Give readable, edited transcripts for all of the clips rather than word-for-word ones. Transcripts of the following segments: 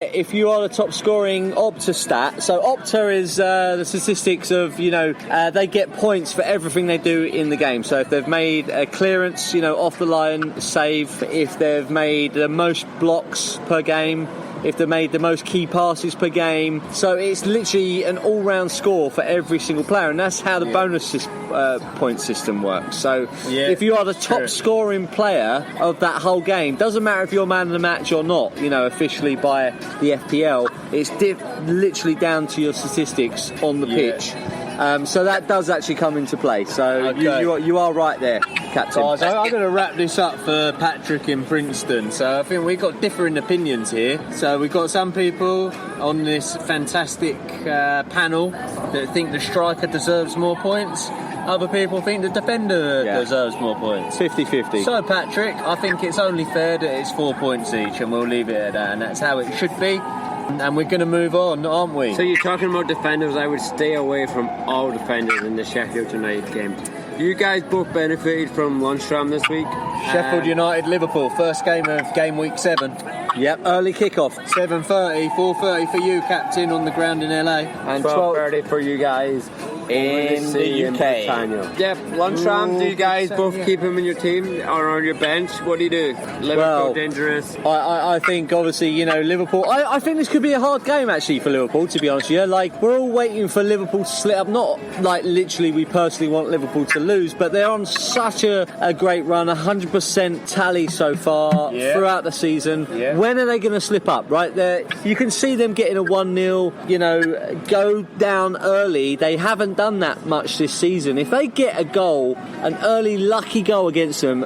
If you are the top scoring Opta stat, so Opta is the statistics of, they get points for everything they do in the game. So if they've made a clearance, off the line, save, if they've made the most blocks per game, if they've made the most key passes per game. So it's literally an all-round score for every single player, and that's how the bonus point system works. So if you are the top scoring player of that whole game, doesn't matter if you're man of the match or not, officially by the FPL, it's literally down to your statistics on the pitch. So that does actually come into play. So you are right there, Captain. Guys, I'm going to wrap this up for Patrick in Princeton. So I think we've got differing opinions here. So we've got some people on this fantastic panel that think the striker deserves more points. Other people think the defender deserves more points. 50-50. So, Patrick, I think it's only fair that it's 4 points each, and we'll leave it at that, and that's how it should be. And we're going to move on, aren't we? So you're talking about defenders. I would stay away from all defenders in the Sheffield United game. You guys both benefited from Lundstram this week. Sheffield United, Liverpool, first game of Gameweek 7. Yep, early kickoff. 7:30, 4:30 for you, Captain, on the ground in LA. And 12:30 for you guys in the UK. Yep, Lundstram, do you guys both keep him in your team or on your bench? What do you do? Liverpool dangerous? I think, obviously, Liverpool... I think this could be a hard game, actually, for Liverpool, to be honest with you. Like, we're all waiting for Liverpool to split up. Not, like, literally we personally want Liverpool to lose, but they're on such a great run, 100% tally so far throughout the season. Yeah. When are they going to slip up, right? You can see them getting a 1-0, go down early. They haven't done that much this season. If they get a goal, an early lucky goal against them,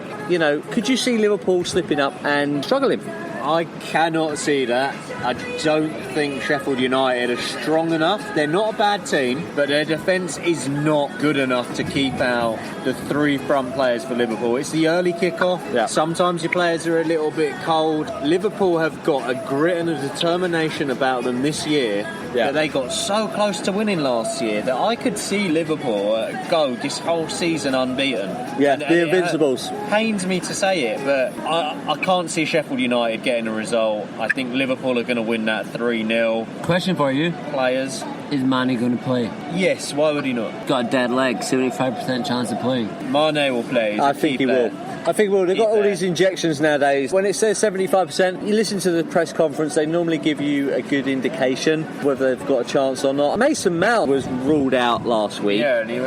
could you see Liverpool slipping up and struggling? I cannot see that. I don't think Sheffield United are strong enough. They're not a bad team, but their defence is not good enough to keep out the 3 front players for Liverpool. It's the early kickoff. Yeah. Sometimes your players are a little bit cold. Liverpool have got a grit and a determination about them this year that they got so close to winning last year that I could see Liverpool go this whole season unbeaten. Yeah, the Invincibles. It pains me to say it, but I can't see Sheffield United getting a result. I think Liverpool are going to win that 3-0. Question for you. Players. Is Mane going to play? Yes, why would he not? Got a dead leg, 75% chance of playing. Mane will play. I think he will. They've got all these injections nowadays. When it says 75%, you listen to the press conference, they normally give you a good indication whether they've got a chance or not. Mason Mount was ruled out last week. Yeah, and he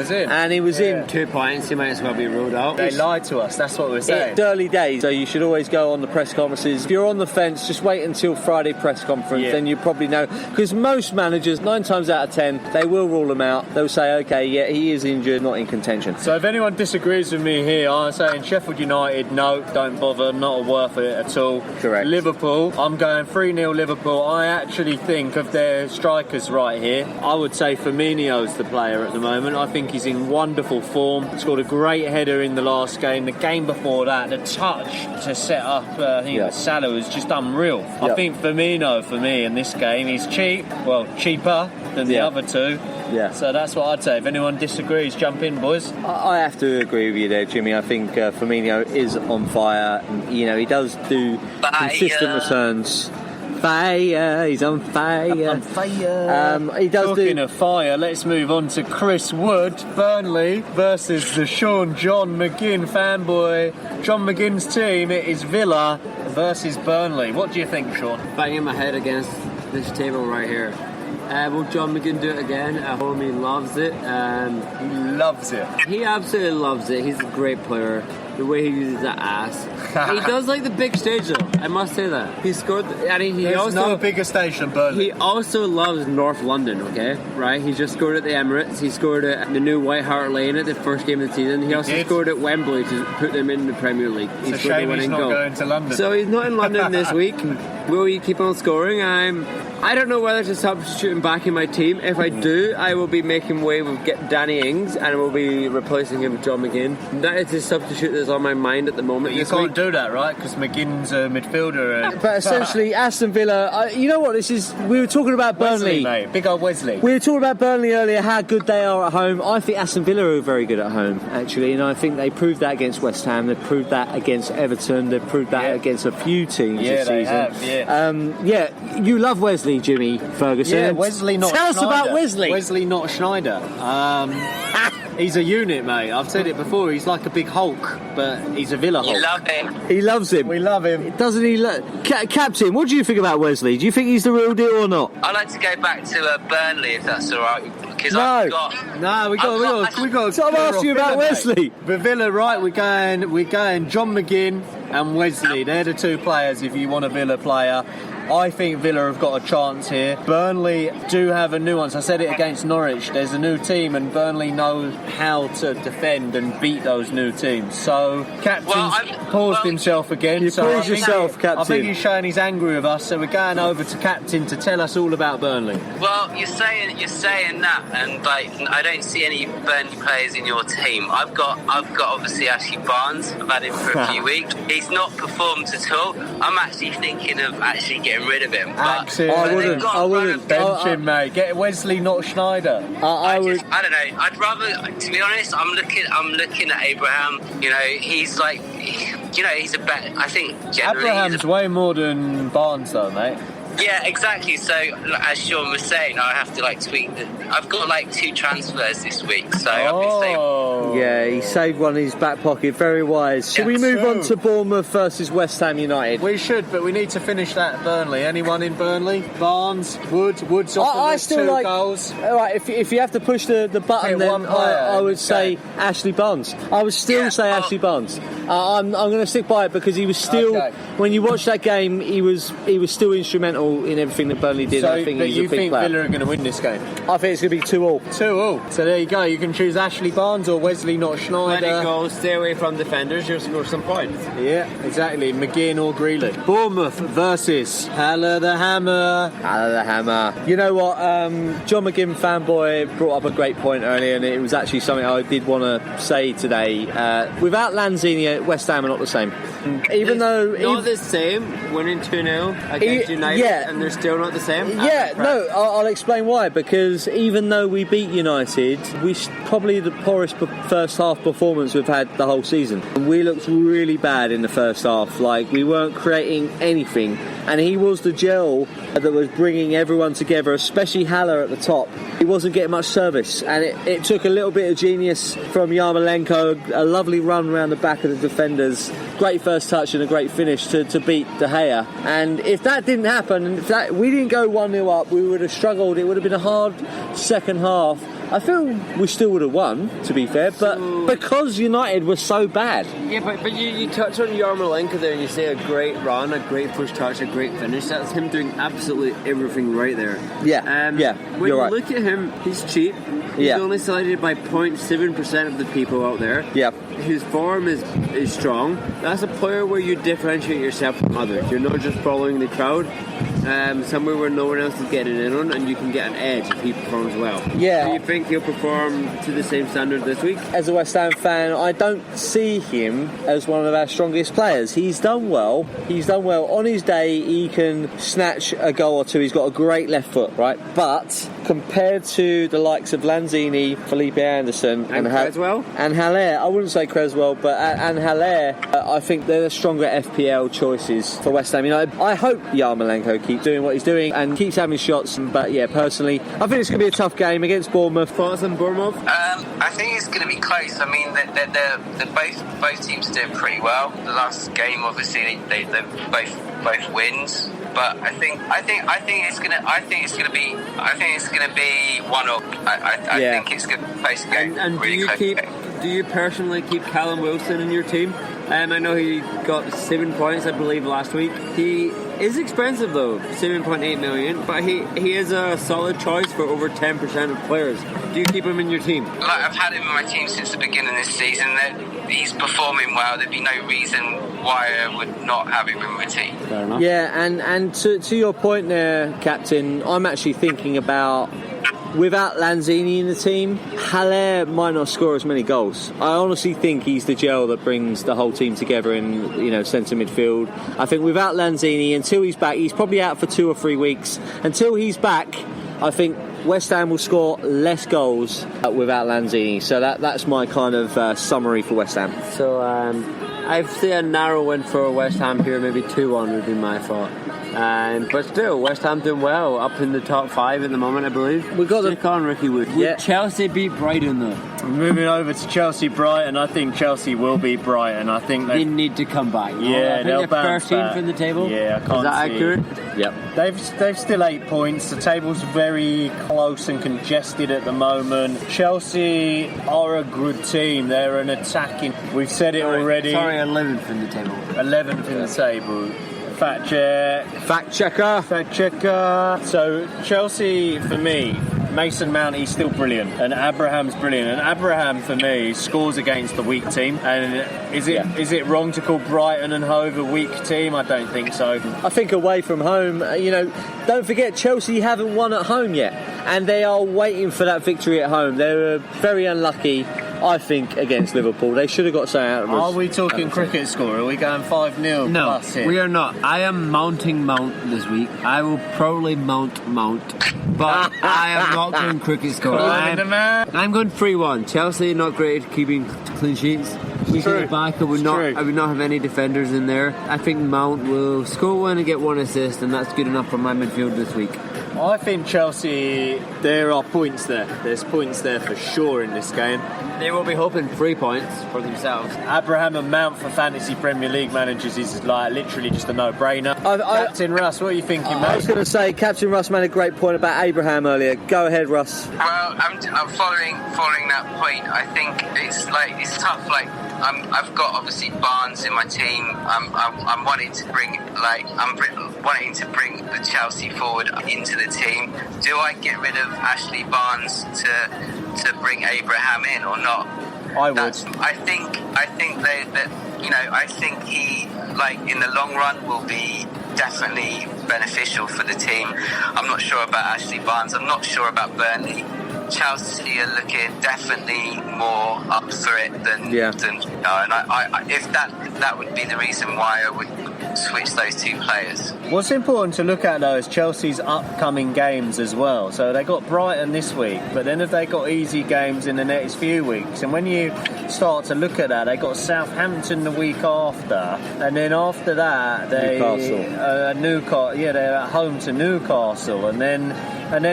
was in. 2 points, he might as well be ruled out. They lied to us, that's what we're saying. It's early days, so you should always go on the press conferences. If you're on the fence, just wait until Friday press conference, then you probably know. Because most managers, 9 times out of 10, they will rule him out. They'll say, okay, he is injured, not in contention. So if anyone disagrees with me here, I'm saying Sheffield United, no, don't bother, not worth it at all. Correct. Liverpool, I'm going 3-0 Liverpool. I actually think of their strikers right here. I would say Firmino's the player at the moment. I think he's in wonderful form. Scored a great header in the last game. The game before that, the touch to set up, Salah was just unreal. I think Firmino, for me, in this game, he's cheaper than the other two. Yeah. So that's what I'd say. If anyone disagrees, jump in, boys. I have to agree with you there, Jimmy. I think Firmino is on fire. He does do consistent returns. Fire, he's on fire. On fire. He does Talking of fire, let's move on to Chris Wood. Burnley versus the John McGinn fanboy. John McGinn's team, it is Villa versus Burnley. What do you think, Sean? Banging my head against this table right here. Will John McGinn do it again? At home, he loves it. He loves it. He absolutely loves it. He's a great player. The way he uses that ass. He does like the big stage, though. I must say that. He scored... There's also no bigger stage than Burnley. He also loves North London, okay? Right? He just scored at the Emirates. He scored at the new White Hart Lane at the first game of the season. He also scored at Wembley to put them in the Premier League. It's a shame he's not going to London. So he's not in London this week. Will he keep on scoring? I don't know whether to substitute him back in my team. If I do, I will be making way with Danny Ings and I will be replacing him with John McGinn. That is the substitute is on my mind at the moment. But you can't do that, right? Because McGinn's a midfielder. But essentially, Aston Villa, you know what this is? We were talking about Burnley. Wesley, mate. Big old Wesley. We were talking about Burnley earlier, how good they are at home. I think Aston Villa are very good at home, actually, and I think they proved that against West Ham. They've proved that against Everton. They've proved that against a few teams this season. Have, you love Wesley, Jimmy Ferguson. Yeah, Wesley, not Tell Schneider. us about Wesley. Wesley, not Schneider. He's a unit, mate. I've said it before. He's like a big Hulk, but he's a Villa Hulk. You love him. He loves him. We love him. Doesn't he? Captain, what do you think about Wesley? Do you think he's the real deal or not? I'd like to go back to Burnley, if that's all right. Because No. I've got. We got. So I'm asking you about Wesley. The Villa, right? We're going. John McGinn and Wesley. They're the two players. If you want a Villa player. I think Villa have got a chance here. Burnley do have a nuance. I said it against Norwich. There's a new team, and Burnley know how to defend and beat those new teams. So, Captain's paused himself again. You so paused yourself, Captain. I think he's showing he's angry with us. So we're going over to Captain to tell us all about Burnley. Well, you're saying that, and like I don't see any Burnley players in your team. I've got obviously Ashley Barnes. I've had him for a few weeks. He's not performed at all. I'm actually thinking of getting rid of him. But I wouldn't bench him, mate. Get Wesley, not Schneider. I don't know. I'd rather, to be honest, I'm looking at Abraham. You know, he's like, he's a better. I think generally Abraham's way more than Barnes, though, mate. Yeah, exactly. So, as Sean was saying, I have to tweak. I've got 2 transfers this week, so Yeah, he saved one in his back pocket. Very wise. Should we move on to Bournemouth versus West Ham United? We should, but we need to finish that at Burnley. Anyone in Burnley? Barnes, Woods off 2 goals. All right, if you have to push the button, then I would say Ashley Barnes. I would still say Ashley Barnes. I'm going to stick by it because he was still. Okay. When you watch that game, he was still instrumental in everything that Burnley did. So, I think but he's you a big think player. Villa are going to win this game? I think it's going to be 2-2. 2-2. So there you go. You can choose Ashley Barnes or Wesley, not Schneider. Let it go. Stay away from defenders. You'll score some points. Yeah, exactly. McGinn or Greeley. Bournemouth versus Haller the Hammer. Haller the Hammer. You know what? John McGinn fanboy brought up a great point earlier, and it was actually something I did want to say today. Without Lanzini, West Ham are not the same. Even though not the same, winning 2-0 against United, and they're still not the same. Yeah, no, I'll explain why. Because even though we beat United, we probably the poorest first half performance we've had the whole season. We looked really bad in the first half. We weren't creating anything, and he was the gel that was bringing everyone together, especially Haller at the top. He wasn't getting much service, and it took a little bit of genius from Yarmolenko, a lovely run around the back of the defenders, great first touch and a great finish to beat De Gea. And if that didn't happen, and if we didn't go 1-0 up, we would have struggled. It would have been a hard second half. I feel we still would have won, to be fair, but because United was so bad. Yeah, but you touch on Yarmolenko there and you say a great run, a great first touch, a great finish. That's him doing absolutely everything right there. Yeah, when you right. look at him, he's cheap. He's only selected by 0.7% of the people out there. Yeah. His form is strong. That's a player where you differentiate yourself from others. You're not just following the crowd. Somewhere where no one else is getting in on, and you can get an edge if he performs well. Yeah. Do you think he'll perform to the same standard this week? As a West Ham fan, I don't see him as one of our strongest players. He's done well. On his day, he can snatch a goal or two. He's got a great left foot, right? But compared to the likes of Lanzini, Felipe Anderson, and Creswell, and Haller, I wouldn't say Creswell, but and Haller, I think they're the stronger FPL choices for West Ham United. I hope Yarmolenko keeps doing what he's doing and keeps having shots. But yeah, personally, I think it's going to be a tough game against Bournemouth. Thoughts on Bournemouth? I think it's going to be close. I mean, they're both teams are doing pretty well. The last game, obviously, they both wins. But I think it's gonna be 1-0. I think it's going to be a close game. And really do you personally keep Callum Wilson in your team? I know he got 7 points, I believe, last week. He is expensive though, 7.8 million, but he is a solid choice for over 10% of players. Do you keep him in your team? I've had him in my team since the beginning of this season. He's performing well. There'd be no reason why I would not have him in my team. Fair enough. Yeah, and to your point there, Captain, I'm actually thinking about without Lanzini in the team, Haller might not score as many goals. I honestly think he's the gel that brings the whole team together in centre midfield. I think without Lanzini, until he's back, he's probably out for 2 or 3 weeks. Until he's back, I think West Ham will score less goals without Lanzini. So that's my kind of summary for West Ham. So I'd say a narrow win for West Ham here, maybe 2-1 would be my thought. But still, West Ham doing well, up in the top 5 at the moment, I believe. We've got Stick on Ricky Wood. Yeah. Chelsea beat Brighton though. Moving over to Chelsea-Brighton, I think Chelsea will beat Brighton. I think They need to come back. Yeah, I they'll think they're bounce 13th back. in the table. Yeah, I can't Is that see. accurate? Yep. They've still 8 points. The table's very close and congested at the moment. Chelsea are a good team. They're an attacking. We've said it already. Sorry, 11th in the table. 11th in the table. Fact checker. So Chelsea, for me, Mason Mount, he's still brilliant, and Abraham's brilliant. And Abraham, for me, scores against the weak team. And is it wrong to call Brighton and Hove a weak team? I don't think so. I think away from home, don't forget Chelsea haven't won at home yet, and they are waiting for that victory at home. They were very unlucky, I think, against Liverpool. They should have got something out of us. Are we talking cricket score? Are we going 5-0 No, plus here? we are not. I am mounting Mount this week. I will probably mount, but I am not going cricket score. I'm going 3-1. Chelsea not great at keeping clean sheets. We get it back. I would not have any defenders in there. I think Mount will score 1 and get 1 assist, and that's good enough for my midfield this week. I think Chelsea, there are points there. There's points there for sure in this game. They will be hoping 3 points for themselves. Abraham and Mount for fantasy Premier League managers is like literally just a no-brainer. Captain Russ, what are you thinking, mate? I was going to say, Captain Russ made a great point about Abraham earlier. Go ahead, Russ. Well, I'm following that point. I think it's tough. I've got obviously Barnes in my team. I'm wanting to bring the Chelsea forward into the team. Do I get rid of Ashley Barnes to bring Abraham in or not? I would. I think he in the long run will be definitely beneficial for the team. I'm not sure about Ashley Barnes. I'm not sure about Burnley. Chelsea are looking definitely more up for it than and if that would be the reason why I would switch those 2 players. What's important to look at though is Chelsea's upcoming games as well. So they got Brighton this week, but then have they got easy games in the next few weeks? And when you start to look at that, they got Southampton the week after, and then after that Newcastle. They're at home to Newcastle, and then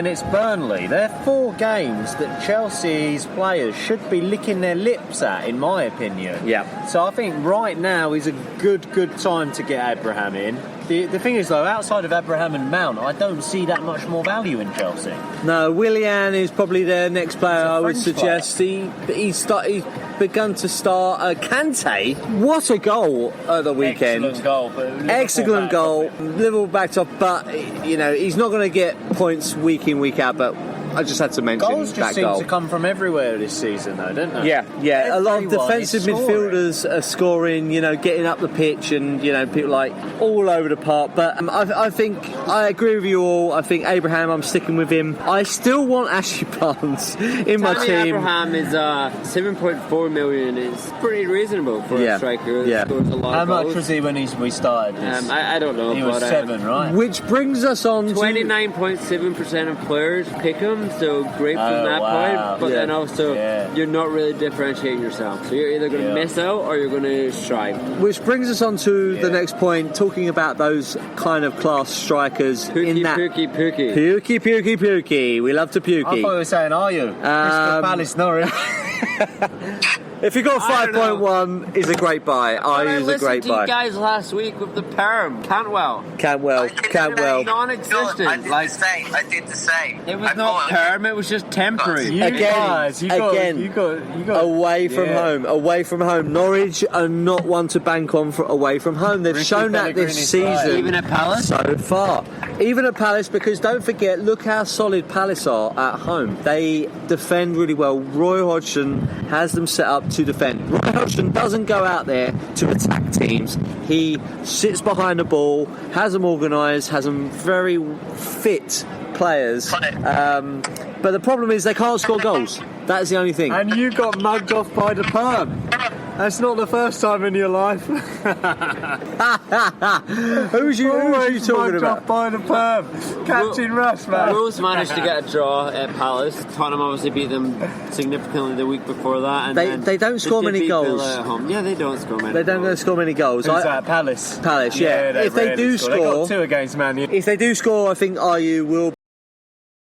it's Burnley. They're 4 games that Chelsea's players should be licking their lips at, in my opinion. Yeah. So I think right now is a good time to get Abraham in. The thing is, though, outside of Abraham and Mount, I don't see that much more value in Chelsea. No, Willian is probably their next player, I would suggest. He's begun to start. Kante, what a goal at the weekend. Excellent goal. Liverpool backed off, but, he's not going to get points week in, week out, but I just had to mention goals just seem to come from everywhere this season, though, don't they? Yeah. A lot of defensive midfielders are scoring, getting up the pitch, and people all over the park. But I think I agree with you all. I think Abraham, I'm sticking with him. I still want Ashley Barnes in my team. Abraham is 7.4 million. Is pretty reasonable for a striker. Yeah. Scores a lot How of much goals. was he when we started this? I don't know. He was 7, right? Which brings us on to 29.7% of players pick him. So great from that point, but then also you're not really differentiating yourself. So you're either going to miss out or you're going to strive. Which brings us on to the next point, talking about those kind of class strikers. Pukey. We love to pukey. I thought you were saying, are you? Crystal Palace, Norwich. If you got 5.1, is a great buy. I use a great buy. I listened to you guys last week with the perm. Cantwell. Non-existent. I did the same. It was not perm. It was just temporary. You got away from home. Norwich are not one to bank on for away from home. They've shown that this season. Even at Palace? So far. Even at Palace, because don't forget, look how solid Palace are at home. They defend really well. Roy Hodgson has them set up to defend. Roy Hodgson doesn't go out there to attack teams. He sits behind the ball, has them organised, has them very fit players. But the problem is they can't score goals. That's the only thing. And you got mugged off by the perm. That's not the first time in your life. Who's you talking mugged about? off by the perm. Captain Russ, man. Wolves managed to get a draw at Palace. Tottenham obviously beat them significantly the week before that. And They don't score did many beat goals. Villa at home. Yeah, they don't score many. They don't score many goals. Who's that? Palace. Palace, yeah. If they rarely do They got score, 2 against Man U. if they do score, I think IU will